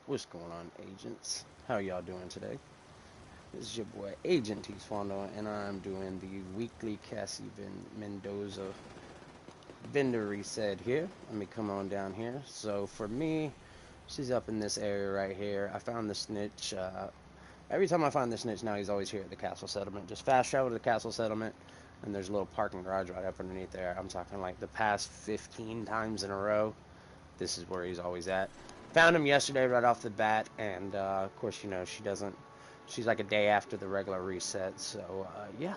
What's going on, agents? How y'all doing today? This is your boy Agent TSwandol, and I'm doing the weekly Cassie Mendoza vendor reset here. Let me come on down here. So for me, she's up in this area right here. I found the snitch. Every time I find the snitch now, he's always here at the castle settlement. Just fast travel to the castle settlement, and there's a little parking garage right up underneath there. I'm talking like the past 15 times in a row. This is where he's always at. Found him yesterday right off the bat, and of course, you know, she's like a day after the regular reset. So yeah,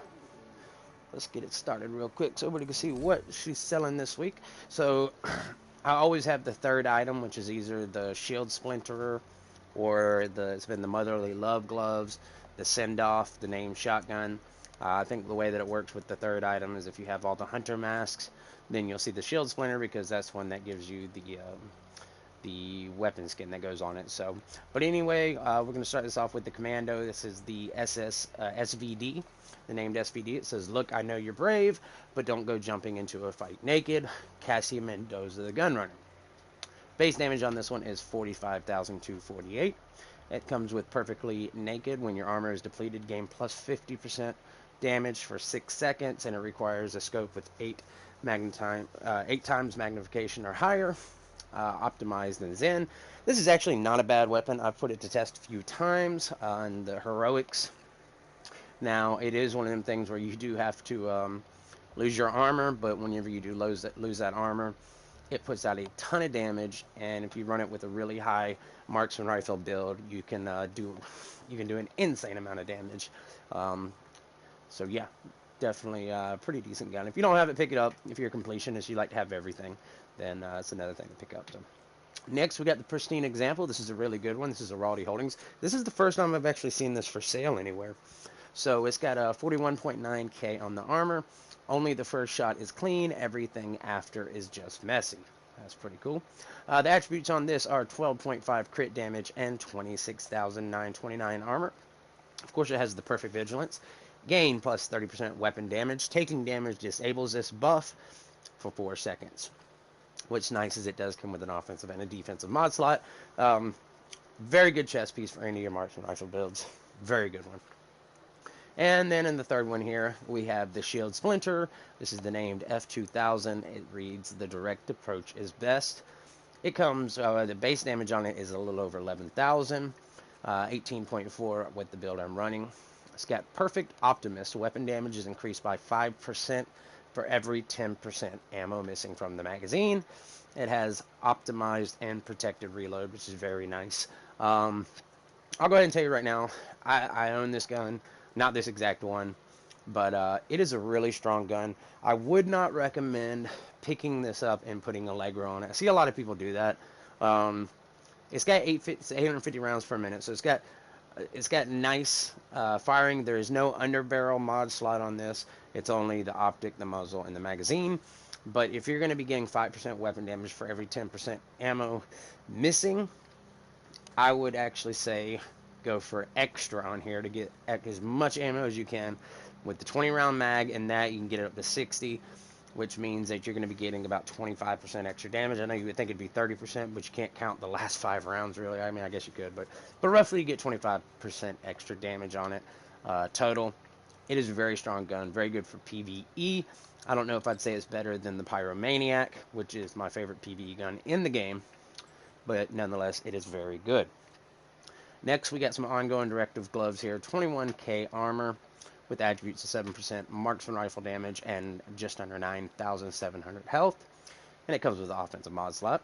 let's get it started real quick so everybody can see what she's selling this week. So I always have the third item, which is either the shield splinterer or it's been the motherly love gloves, the send off, the name shotgun. I think the way that it works with the third item is if you have all the hunter masks, then you'll see the shield splinter because that's one that gives you the weapon skin that goes on it. So, but anyway, we're going to start this off with the commando. This is the SVD, the named SVD. It says, "Look, I know you're brave, but don't go jumping into a fight naked." Cassie Mendoza, the gunrunner. Base damage on this one is 45,248. It comes with perfectly naked. When your armor is depleted, gain plus 50% damage for 6 seconds, and it requires a scope with 8 times magnification or higher. Optimized and Zen. This is actually not a bad weapon. I've put it to test a few times on the heroics. Now, it is one of them things where you do have to lose your armor, but whenever you do lose that armor, it puts out a ton of damage, and if you run it with a really high marksman rifle build, you can do an insane amount of damage. So yeah, definitely a pretty decent gun. If you don't have it, pick it up. If you're a completionist, you like to have everything, then it's another thing to pick up. So next, we got the pristine example. This is a really good one. This is a Raleigh Holdings. This is the first time I've actually seen this for sale anywhere. So it's got a 41.9K on the armor. Only the first shot is clean. Everything after is just messy. That's pretty cool. The attributes on this are 12.5 crit damage and 26,929 armor. Of course, it has the perfect vigilance. Gain plus 30% weapon damage. Taking damage disables this buff for 4 seconds. What's nice is it does come with an offensive and a defensive mod slot. Very good chest piece for any of your marksman rifle builds. Very good one. And then in the third one here, we have the shield splinter. This is the named F2000. It reads, "The direct approach is best." It comes, the base damage on it is a little over 11,000. 18.4 with the build I'm running. It's got perfect optimist. Weapon damage is increased by 5% for every 10% ammo missing from the magazine. It has optimized and protected reload, which is very nice. I'll go ahead and tell you right now, I own this gun. Not this exact one, but it is a really strong gun. I would not recommend picking this up and putting Allegro on it. I see a lot of people do that. It's got 850 rounds per minute, so it's got nice firing. There is no underbarrel mod slot on this. It's only the optic, the muzzle, and the magazine. But if you're going to be getting 5% weapon damage for every 10% ammo missing, I would actually say go for extra on here to get as much ammo as you can. With the 20 round mag and that, you can get it up to 60, which means that you're going to be getting about 25% extra damage. I know you would think it'd be 30%, but you can't count the last 5 rounds really. I mean, I guess you could, but roughly you get 25% extra damage on it total. It is a very strong gun, very good for PvE. I don't know if I'd say it's better than the Pyromaniac, which is my favorite PvE gun in the game, but nonetheless, it is very good. Next, we got some ongoing directive gloves here. 21K armor with attributes of 7% marksman rifle damage and just under 9,700 health. And it comes with an offensive mod slot.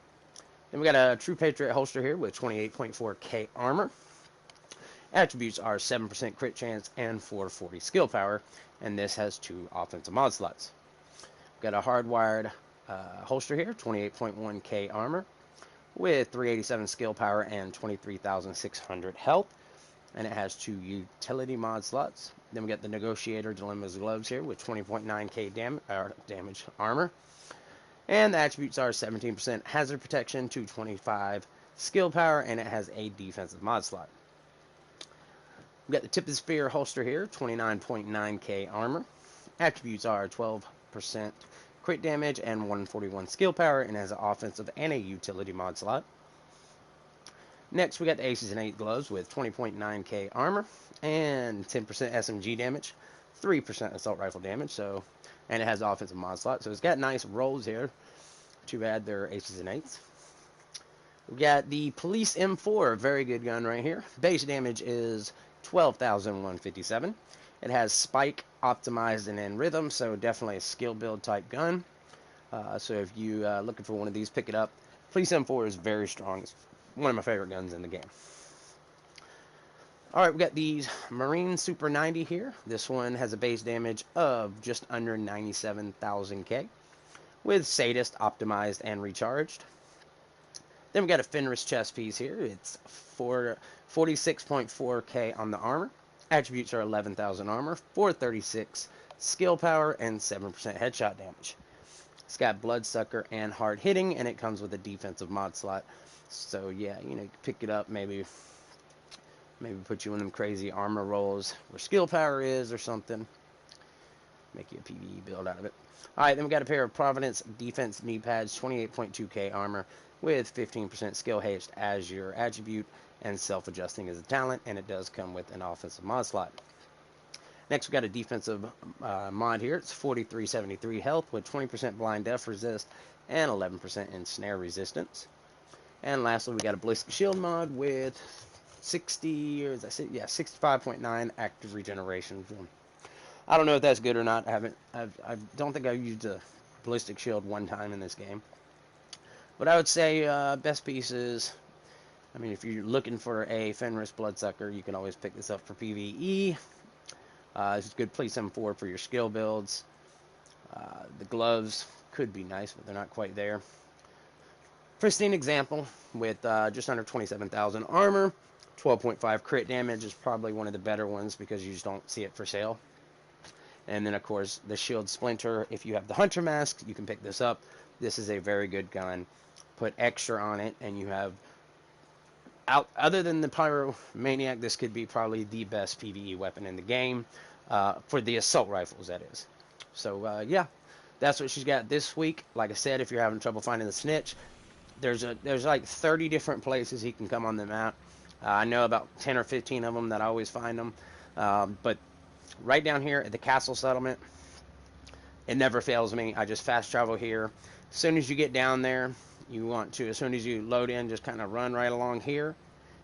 Then we got a True Patriot holster here with 28.4K armor. Attributes are 7% crit chance and 440 skill power. And this has 2 offensive mod slots. Got a hardwired holster here, 28.1K armor, with 387 skill power and 23,600 health. And it has 2 utility mod slots. Then we got the Negotiator Dilemma's gloves here with 20.9K damage armor. And the attributes are 17% hazard protection, 225 skill power, and it has a defensive mod slot. We got the Tip of the Spear holster here, 29.9K armor. Attributes are 12% crit damage and 141 skill power, and has an offensive and a utility mod slot. Next, we got the Aces and 8 gloves with 20.9k armor and 10% SMG damage, 3% assault rifle damage. So, and it has offensive mod slot, so it's got nice rolls here to add their Aces and 8s. We got the Police M4, very good gun right here. Base damage is 12,157. It has spike optimized and in rhythm, so definitely a skill build type gun. So if you looking for one of these, pick it up. Police M4 is very strong. It's one of my favorite guns in the game. Alright, we got these Marine Super 90 here. This one has a base damage of just under 97,000k with Sadist optimized and recharged. Then we got a Fenris chest piece here. It's 46.4k on the armor. Attributes are 11,000 armor, 436 skill power, and 7% headshot damage. It's got Bloodsucker and hard hitting, and it comes with a defensive mod slot. So yeah, you know, you can pick it up, maybe put you in them crazy armor rolls where skill power is or something. Make you a PvE build out of it. Alright, then we got a pair of Providence defense knee pads, 28.2k armor with 15% skill haste as your attribute and self-adjusting as a talent, and it does come with an offensive mod slot. Next, we got a defensive mod here. It's 4373 health with 20% blind def resist and 11% ensnare resistance. And lastly, we got a ballistic shield mod with 65.9 active regeneration. I don't know if that's good or not. I don't think I've used a ballistic shield one time in this game. But I would say best pieces. I mean, if you're looking for a Fenris Bloodsucker, you can always pick this up for PvE. It's a good Police M4 for your skill builds. The gloves could be nice, but they're not quite there. Pristine example with just under 27,000 armor, 12.5 crit damage is probably one of the better ones because you just don't see it for sale. And then, of course, the Shield Splinter. If you have the Hunter Mask, you can pick this up. This is a very good gun. Put extra on it, and you have... other than the Pyromaniac, this could be probably the best PvE weapon in the game. For the assault rifles, that is. So, yeah. That's what she's got this week. Like I said, if you're having trouble finding the snitch, there's like 30 different places he can come on the map. I know about 10 or 15 of them that I always find them. But right down here at the castle settlement, it never fails me. I just fast travel here. As soon as you get down there, as soon as you load in, just kind of run right along here.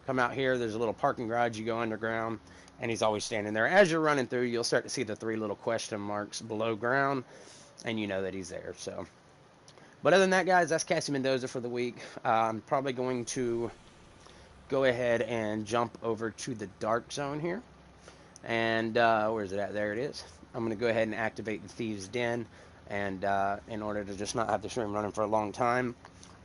Come out here, there's a little parking garage, you go underground, and he's always standing there. As you're running through, you'll start to see the 3 little question marks below ground, and you know that he's there. So, but other than that, guys, that's Cassie Mendoza for the week. I'm probably going to go ahead and jump over to the dark zone here. And where's it at? There it is. I'm going to go ahead and activate the Thieves' Den. And in order to just not have the stream running for a long time,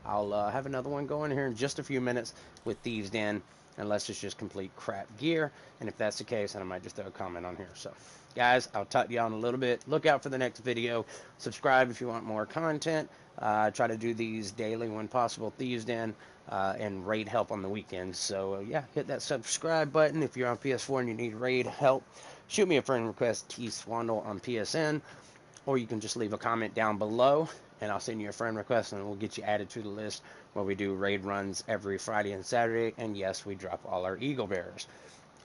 I'll have another one going here in just a few minutes with Thieves' Den, unless it's just complete crap gear. And if that's the case, then I might just throw a comment on here. So, guys, I'll talk to y'all in a little bit. Look out for the next video. Subscribe if you want more content. Try to do these daily when possible. Thieves' Den and raid help on the weekends. So, yeah, hit that subscribe button. If you're on PS4 and you need raid help, shoot me a friend request, TSwandol on PSN. Or you can just leave a comment down below, and I'll send you a friend request, and we'll get you added to the list where we do raid runs every Friday and Saturday. And yes, we drop all our Eagle Bearers.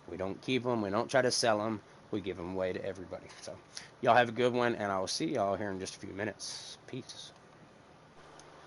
We don't keep them. We don't try to sell them. We give them away to everybody. So, y'all have a good one, and I will see y'all here in just a few minutes. Peace.